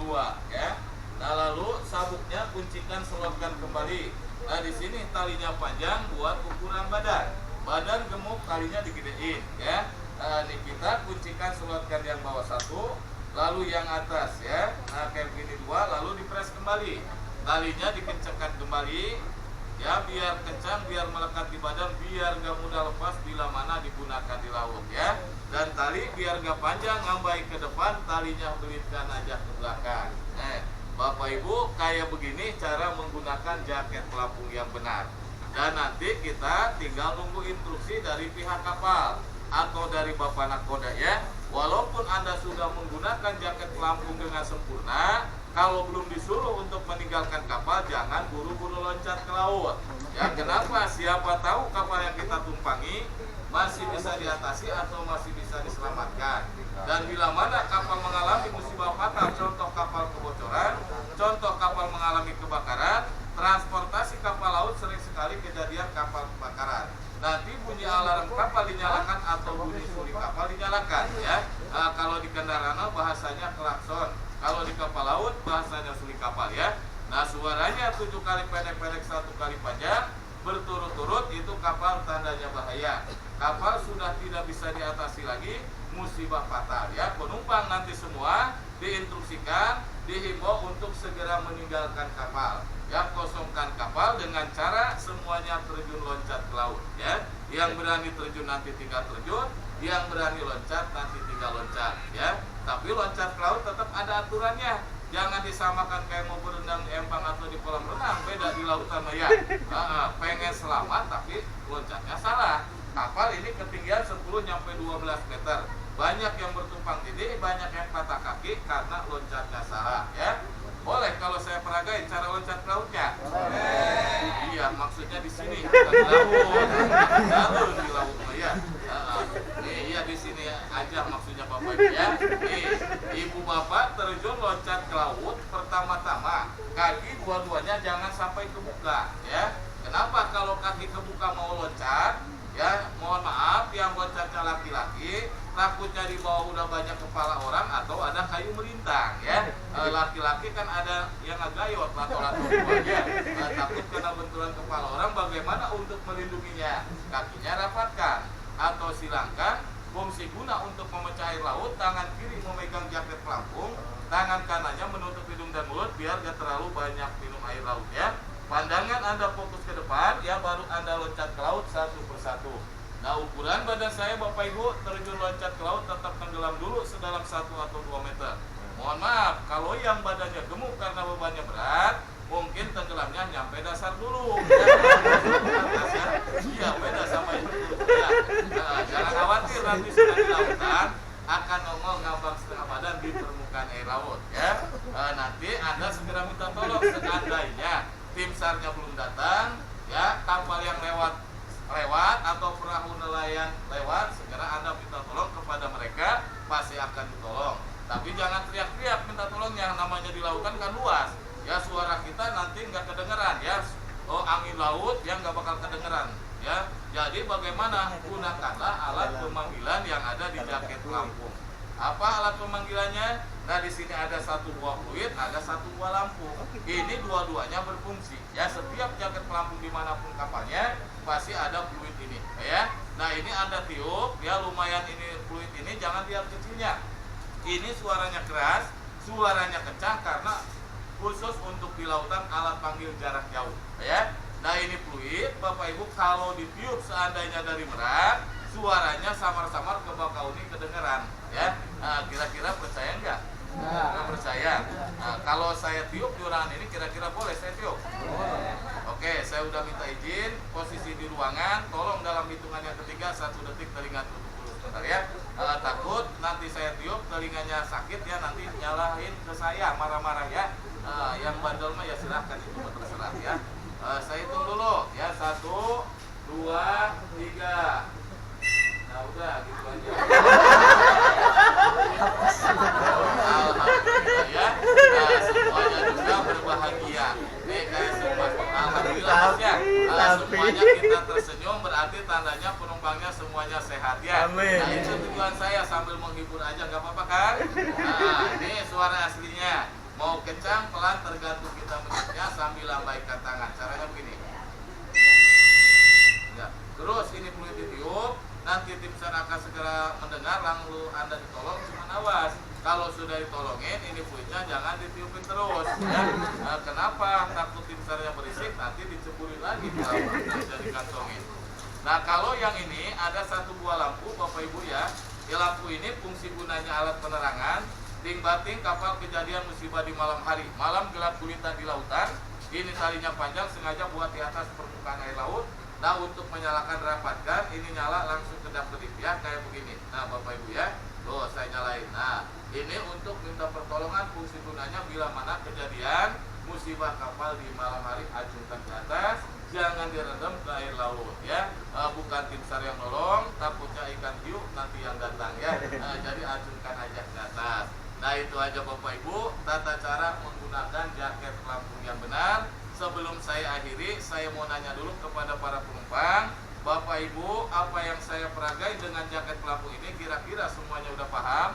dua ya. Nah lalu sabuknya kuncikan, selotkan kembali. Nah di sini talinya panjang buat ukuran badan. Badan gemuk, talinya digedein ya. Nah ini kita kuncikan, selotkan yang bawah satu, lalu yang atas ya. Nah kayak begini dua, lalu dipres kembali. Talinya dikencangkan kembali ya, biar kencang, biar melekat di badan, biar gak mudah lepas bila mana digunakan di laut ya. Dan tali biar gak panjang ngambai ke depan, talinya belitkan aja ke belakang. Bapak Ibu, kayak begini cara menggunakan jaket pelampung yang benar. Dan nanti kita tinggal nunggu instruksi dari pihak kapal atau dari Bapak Nakoda ya. Walaupun Anda sudah menggunakan jaket pelampung dengan sempurna, kalau belum disuruh untuk meninggalkan kapal, jangan buru-buru loncat ke laut. Ya, kenapa? Siapa tahu kapal yang kita tumpangi masih bisa diatasi atau masih bisa diselamatkan. Dan bila mana kapal mengalami musibah fatal, contoh kapal kebocoran, contoh kapal mengalami kebakaran, transportasi kapal laut sering sekali kejadian kapal kebakaran. Nanti bunyi alarm kapal dinyalakan atau bunyi suri kapal dinyalakan ya. Kalau di kendaraan bahasanya klakson, kalau di kapal laut bahasanya suri kapal ya. Nah suaranya 7 kali pendek-pendek, 1 kali panjang, berturut-turut, itu kapal tandanya bahaya. Kapal sudah tidak bisa diatasi lagi, musibah fatal ya. Penumpang nanti semua diinstruksikan, dihimbau untuk segera meninggalkan kapal ya. Kosongkan kapal dengan cara semuanya terjun loncat ke laut ya. Yang berani terjun nanti tinggal terjun, yang berani loncat nanti tinggal loncat ya. Tapi loncat ke laut tetap ada aturannya. Jangan disamakan kayak mau berenang di empang atau di kolam renang, beda di lautan ya. Pengen selamat tapi loncatnya salah. Kapal ini ketinggian 10 sampai 12 meter. Banyak yang bertumpang tindih, banyak yang patah kaki karena loncatnya salah ya. Boleh kalau saya peragain cara loncat ke lautnya? Iya, maksudnya di sini bukan di laut. Lalu di laut ya. Iya di sini aja maksudnya Bapak Ibu ya. Ibu Bapak terjun loncat ke laut, pertama-tama kaki dua-duanya jangan sampai kebuka ya. Kenapa? Kalau kaki kebuka mau loncat ya, mohon maaf, yang loncatnya laki-laki, takutnya di bawah udah banyak kepala orang atau ada kayu merintang ya. Laki-laki kan ada yang agayot lato-lato ya. Takut kena benturan kepala orang, bagaimana untuk melindunginya? Kakinya rapatkan atau silangkan. Fungsi guna untuk memecah air laut, tangan kiri memegang jaket pelampung, tangan kanannya menutup hidung dan mulut biar gak terlalu banyak minum air laut ya. Pandangan Anda fokus ke depan ya, baru Anda loncat ke laut satu persatu. Nah ukuran badan saya Bapak Ibu terjun loncat ke laut tetap tenggelam dulu sedalam 1 atau 2 meter. Mohon maaf, kalau yang badannya gemuk karena bebannya berat, mungkin tenggelamnya nyampe dasar dulu. Iya beda sama itu ya. Jangan khawatir, nanti sudah di lautan akan ngomong ngambang setengah badan di permukaan air laut ya. Nanti Anda segera minta tolong seandainya tim SAR-nya belum datang ya, kapal yang lewat atau perahu nelayan lewat, segera Anda minta tolong kepada mereka, pasti akan ditolong. Tapi jangan teriak-teriak minta tolongnya, namanya di lautan kan luas ya, suara kita nanti nggak kedengeran ya. Angin laut yang nggak bakal kedengeran ya. Jadi bagaimana? Gunakanlah alat pemanggilan yang ada di jaket pelampung. Apa alat pemanggilannya? Nah di sini ada 1 buah fluid, ada 1 buah lampu. Ini dua-duanya berfungsi ya. Setiap jaket pelampung dimanapun kapalnya pasti ada fluid ini ya. Nah ini ada tiup ya, lumayan ini fluid ini, jangan lihat kecilnya. Ini suaranya keras, suaranya kencang karena khusus untuk di lautan, alat panggil jarak jauh ya. Nah ini fluid Bapak Ibu, kalau ditiup seandainya dari merak, suaranya samar-samar ke Bakauni kedengeran ya. Kira-kira percaya nggak? Nggak percaya. Kalau saya tiup di ruangan ini, kira-kira boleh saya tiup? Oke, saya udah minta izin, posisi di ruangan, tolong dalam hitungan yang ketiga 1 detik telinga tutup dulu sebentar ya. Takut nanti saya tiup telinganya sakit ya, nanti nyalahin ke saya, marah-marah ya. Yang bandel mah ya silahkan, itu terserah ya. Saya hitung dulu ya, 1, 2, 3. Nah udah gitu aja. Alhamdulillah ya. Nah, semuanya juga berbahagia. Nih kayak semua. Alhamdulillah ya. Semuanya kita tersenyum, berarti tandanya penumpangnya semuanya sehat ya. Amin. Nah itu tujuan saya, sambil menghibur aja nggak apa-apa kan? Nah ini suara aslinya. pelan-pelan tergantung kita menitipnya sambil lambaikan tangan. Caranya begini. Ya. Terus ini fluid ditiup, nanti tim SAR akan segera mendengar, lalu Anda ditolong, cuma awas. Kalau sudah ditolongin, ini fluidnya jangan ditiupin terus. Ya. Nah, kenapa? Takut tim SAR-nya berisik, nanti diceburin lagi bisa dikantongin. Nah, kalau yang ini ada satu buah lampu, Bapak Ibu ya. Lampu ini fungsi gunanya alat penerangan. Ting-bating kapal kejadian musibah di malam hari, malam gelap gulita di lautan. Ini talinya panjang, sengaja buat di atas permukaan air laut. Nah, untuk menyalakan rapatkan, ini nyala langsung kedap-kedip ya, kayak begini. Nah, Bapak Ibu ya, tuh saya nyalain. Nah, ini untuk minta pertolongan, fungsi gunanya bila mana kejadian musibah kapal di malam hari, acungkan ke atas, jangan direndam ke air laut ya. Bukan tim SAR yang nolong, takutnya ikan hiu nanti yang datang ya. Jadi acungkan aja ke atas. Nah, itu aja Bapak Ibu tata cara menggunakan jaket pelampung yang benar. Sebelum saya akhiri, saya mau nanya dulu kepada para penumpang, Bapak Ibu, apa yang saya peragai dengan jaket pelampung ini kira-kira semuanya udah paham?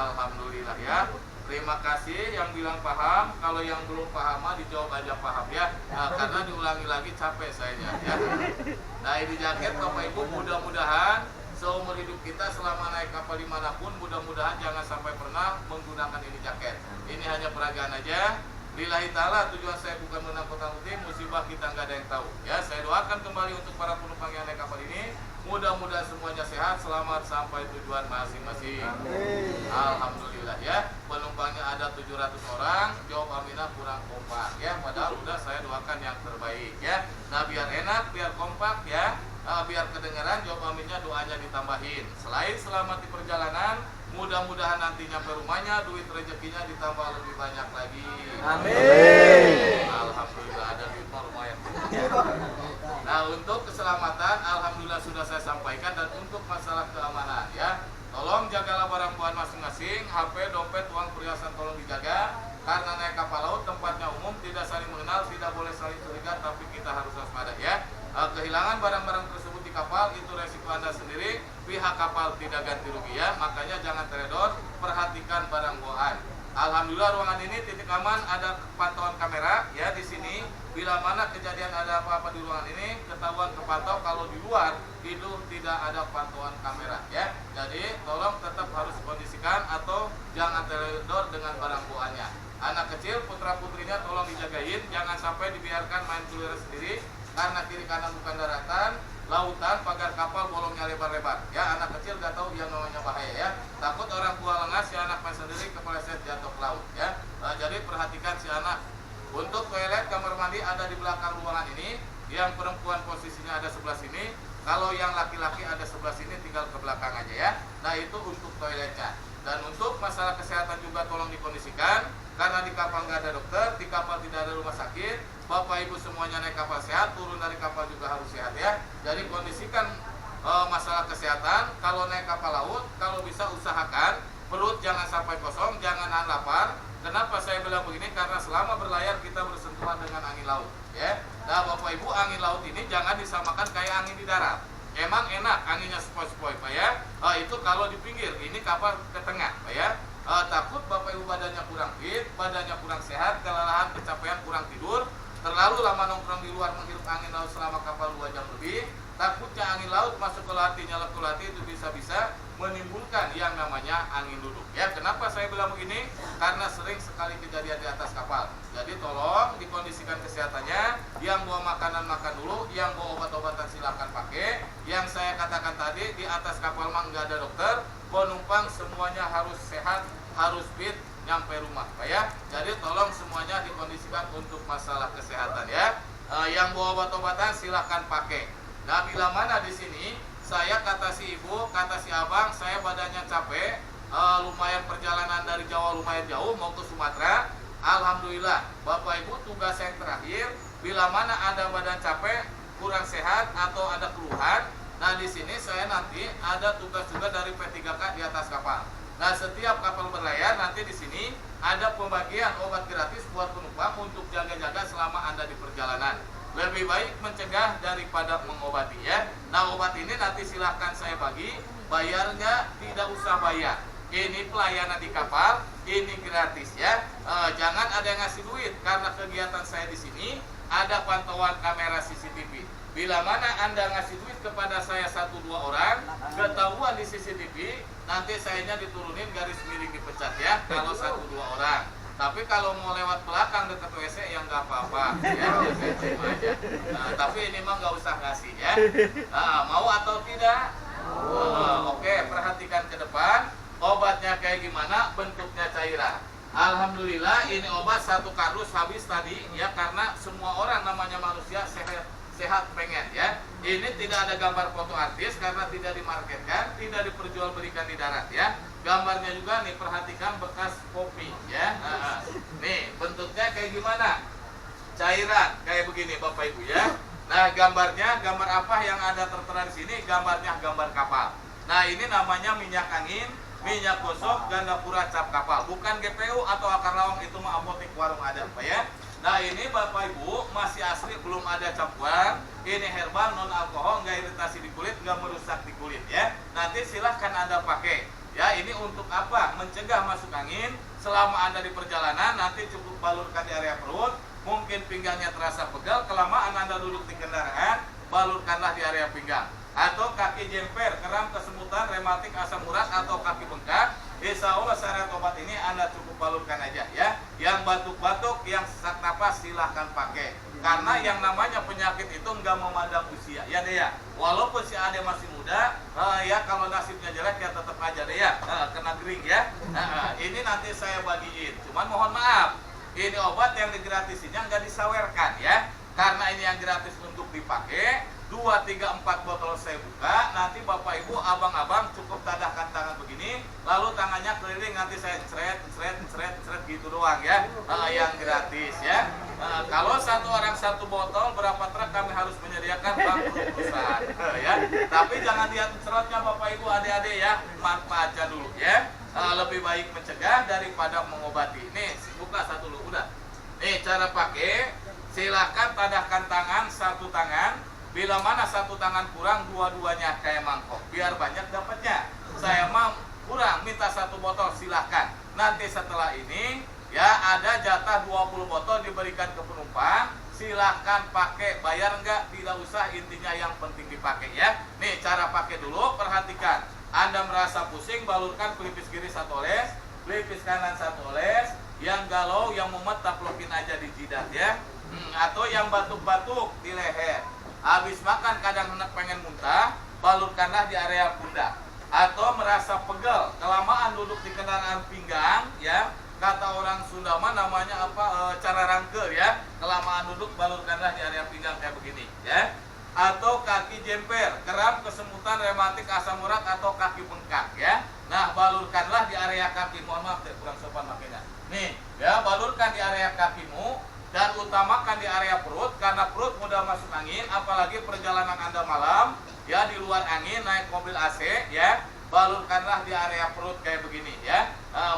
Alhamdulillah ya. Terima kasih yang bilang paham. Kalau yang belum paham mah dijawab aja paham ya. Karena diulangi lagi capek sayanya ya. Nah, ini jaket Bapak Ibu, mudah-mudahan seumur hidup kita selama naik kapal dimanapun, mudah-mudahan jangan sampai pernah menggunakan ini jaket. Ini hanya peragaan aja. Lillahi ta'ala, tujuan saya bukan menakut-nakuti, musibah kita nggak ada yang tahu ya. Saya doakan kembali untuk para penumpang yang naik kapal ini, mudah-mudahan semuanya sehat, selamat sampai tujuan masing-masing. Alhamdulillah ya. Penumpangnya ada 700 orang, jawab aminah kurang kompak ya. Padahal udah saya doakan yang terbaik ya. Nah, biar enak, biar kompak ya, biar kedengaran, jawab aminnya doanya ditambahin. Selain selamat di perjalanan, mudah-mudahan nanti nyampe rumahnya duit rezekinya ditambah lebih banyak lagi. Amin. Alhamdulillah ada duit lumayan. Nah, untuk keselamatan alhamdulillah sudah saya sampaikan, dan untuk masalah keamanan ya, tolong jagalah barang bawaan masing-masing, HP, dompet, uang, perhiasan tolong dijaga. Karena naik kapal laut tempatnya umum, tidak saling mengenal, tidak boleh saling curiga, tapi kita harus waspada ya. Kehilangan barang-barang tersebut di kapal itu resiko Anda sendiri, pihak kapal tidak ganti rugi ya. Makanya jangan teledor, perhatikan barang bawaan. Alhamdulillah ruangan ini titik aman, ada pantauan kamera ya di sini. Bila mana kejadian ada apa-apa di ruangan ini, ketahuan kepantau. Kalau di luar itu tidak ada pantauan kamera ya. Jadi tolong tetap harus kondisikan atau jangan teledor dengan barang bawaannya. Anak kecil, putra putrinya tolong dijagain, jangan sampai dibiarkan main keluar sendiri. Karena kiri kanan bukan daratan, lautan, pagar kapal bolongnya lebar-lebar ya. Anak kecil gak tahu yang namanya bahaya ya. Takut orang tua lengah, si anak main sendiri kepleset jatuh ke laut ya. Jadi perhatikan si anak. Untuk toilet kamar mandi ada di belakang ruangan ini. Yang perempuan posisinya ada sebelah sini, kalau yang laki-laki ada sebelah sini, tinggal ke belakang aja ya. Nah, itu untuk toiletnya. Dan untuk masalah kesehatan juga tolong dikondisikan. Karena di kapal nggak ada dokter, di kapal tidak ada rumah sakit. Bapak Ibu semuanya naik kapal sehat, turun dari kapal juga harus sehat ya. Jadi kondisikan masalah kesehatan. Kalau naik kapal laut, kalau bisa usahakan perut jangan sampai kosong, jangan nahan lapar. Kenapa saya bilang begini? Karena selama berlayar kita bersentuhan dengan angin laut ya. Nah, Bapak Ibu, angin laut ini jangan disamakan kayak angin di darat. Emang enak anginnya sepoi-sepoi Pak ya. Itu kalau di pinggir, ini kapal ke tengah Pak ya. Takut Bapak Ibu badannya kurang fit, badannya kurang sehat, kelelahan, kecapean, kurang tidur, terlalu lama nongkrong di luar menghirup angin laut selama kapal 2 jam lebih. Takutnya angin laut masuk ke latih, nyala ke latih, itu bisa-bisa menimbulkan yang namanya angin duduk ya. Kenapa saya bilang begini? Karena sering sekali kejadian di atas kapal. Jadi tolong dikondisikan kesehatannya. Yang bawa makanan makan dulu, yang bawa obat-obatan silakan pakai. Yang saya katakan tadi, di atas kapal mah nggak ada dokter, penumpang semuanya harus sehat, harus fit nyampe rumah Pak ya. Jadi tolong semuanya dikondisikan untuk masalah kesehatan ya. Yang bawa obat-obatan silakan pakai. Nah, bila mana di sini saya kata si ibu, kata si abang, saya badannya capek, lumayan perjalanan dari Jawa lumayan jauh mau ke Sumatera. Alhamdulillah, Bapak Ibu, tugas yang terakhir, bila mana ada badan capek, kurang sehat atau ada keluhan, nah di sini saya nanti ada tugas juga dari P3K di atas kapal. Nah, setiap kapal berlayar nanti di sini ada pembagian obat gratis buat penumpang untuk jaga-jaga selama Anda di perjalanan. Lebih baik mencegah daripada mengobati ya. Nah, obat ini nanti silahkan saya bagi, bayarnya tidak usah bayar. Ini pelayanan di kapal, ini gratis ya. Jangan ada yang ngasih duit karena kegiatan saya di sini ada pantauan kamera CCTV. Bila mana Anda ngasih duit kepada saya 1-2 orang, ketahuan di CCTV, nanti sayanya diturunin garis miring dipecat ya. Kalau 1-2 orang. Tapi kalau mau lewat belakang dekat WC yang nggak apa-apa ya, saya terima aja. Tapi ini mah nggak usah ngasih ya. Mau atau tidak? Oke, perhatikan ke depan. Obatnya kayak gimana? Bentuknya cairan. Alhamdulillah ini obat 1 kardus habis tadi ya, karena semua orang namanya manusia sehat pengen ya. Ini tidak ada gambar foto artis karena tidak dimarketkan, tidak diperjualbelikan di darat ya. Gambarnya juga nih, perhatikan bekas kopi ya. Nih bentuknya kayak gimana? Cairan kayak begini Bapak Ibu ya. Nah gambarnya, gambar apa yang ada tertera di sini? Gambarnya gambar kapal. Nah ini namanya minyak angin, minyak gosok, ganda pura cap kapal. Bukan GPU atau akar lawang, itu mah apotek warung ada Pak ya. Nah ini Bapak Ibu masih asli, belum ada campuran. Ini herbal, non alkohol, nggak iritasi di kulit, nggak merusak di kulit ya. Nanti silahkan Anda pakai. Ya ini untuk apa? Mencegah masuk angin. Selama Anda di perjalanan nanti cukup balurkan di area perut. Mungkin pinggangnya terasa pegal, kelamaan Anda duduk di kendaraan, balurkanlah di area pinggang. Atau kaki jemper, kram, kesemutan, rematik, asam urat, atau kaki bengkak. Insya Allah syariat obat ini Anda cukup balurkan aja ya. Yang batuk-batuk, yang sesak napas silahkan pakai. Karena yang namanya penyakit itu nggak memandang usia ya deh ya. Walaupun si Ade masih muda, ya kalau nasibnya jelek ya tetap aja deh ya, kena gering ya. Ini nanti saya bagiin. Cuman mohon maaf, ini obat yang digratisinnya nggak disawerkan ya. Karena ini yang gratis untuk dipakai, 2, 3, 4 botol saya buka. Nanti Bapak Ibu, abang-abang cukup tadahkan tangan begini, lalu tangannya keliling, nanti saya ceret gitu doang ya. Yang gratis ya. Kalau 1 orang 1 botol, berapa truk kami harus menyediakan bangkrut perusahaan ya. Tapi jangan lihat cerotnya Bapak Ibu, adik-adik ya, manfaat aja dulu ya. Lebih baik mencegah daripada mengobati. Nih buka 1 dulu udah. Nih cara pakai, silakan tadahkan tangan 1 tangan. Bila mana 1 tangan kurang, 2-duanya kayak mangkok, biar banyak dapatnya. Saya mau kurang, minta 1 botol silahkan. Nanti setelah ini ya ada jatah 20 botol diberikan ke penumpang. Silahkan pakai, bayar enggak? Tidak usah, intinya yang penting dipakai ya. Nih cara pakai dulu, perhatikan. Anda merasa pusing, balurkan pelipis kiri 1 oles, pelipis kanan 1 oles. Yang galau, yang mumet, taplokin aja di jidat ya. Atau yang batuk-batuk di leher. Habis makan kadang hendak pengen muntah, balurkanlah di area pundak. Atau merasa pegel, kelamaan duduk di kendaraan pinggang ya. Kata orang Sunda mah namanya apa? Cara rangkel ya. Kelamaan duduk, balurkanlah di area pinggang kayak begini ya. Atau kaki jemper, kram, kesemutan, rematik, asam urat, atau kaki bengkak ya. Nah balurkanlah di area kaki. Mohon maaf deh, kurang sopan makanya. Nih ya, balurkan di area kakimu. Dan utamakan di area perut, karena perut mudah masuk angin, apalagi perjalanan Anda malam ya, di luar angin, naik mobil AC ya. Balurkanlah di area perut kayak begini ya.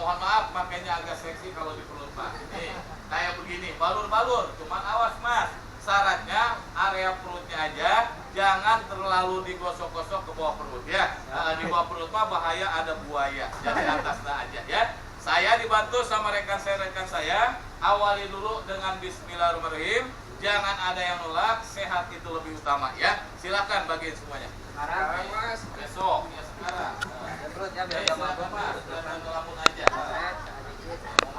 Mohon maaf makanya agak seksi kalau di perut Pak. Nih kayak begini, balur-balur. Cuman awas Mas, syaratnya area perutnya aja, jangan terlalu digosok-gosok ke bawah perut ya. Di bawah perut mah bahaya, ada buaya. Jadi atasnya aja ya. Saya dibantu sama rekan saya, awali dulu dengan bismillahirrahmanirrahim. Jangan ada yang nolak, sehat itu lebih utama ya. Silakan bagiin semuanya. Sekarang Mas. Besok ya sekarang. Terus ya biar gampang Mas. Dan ngelamun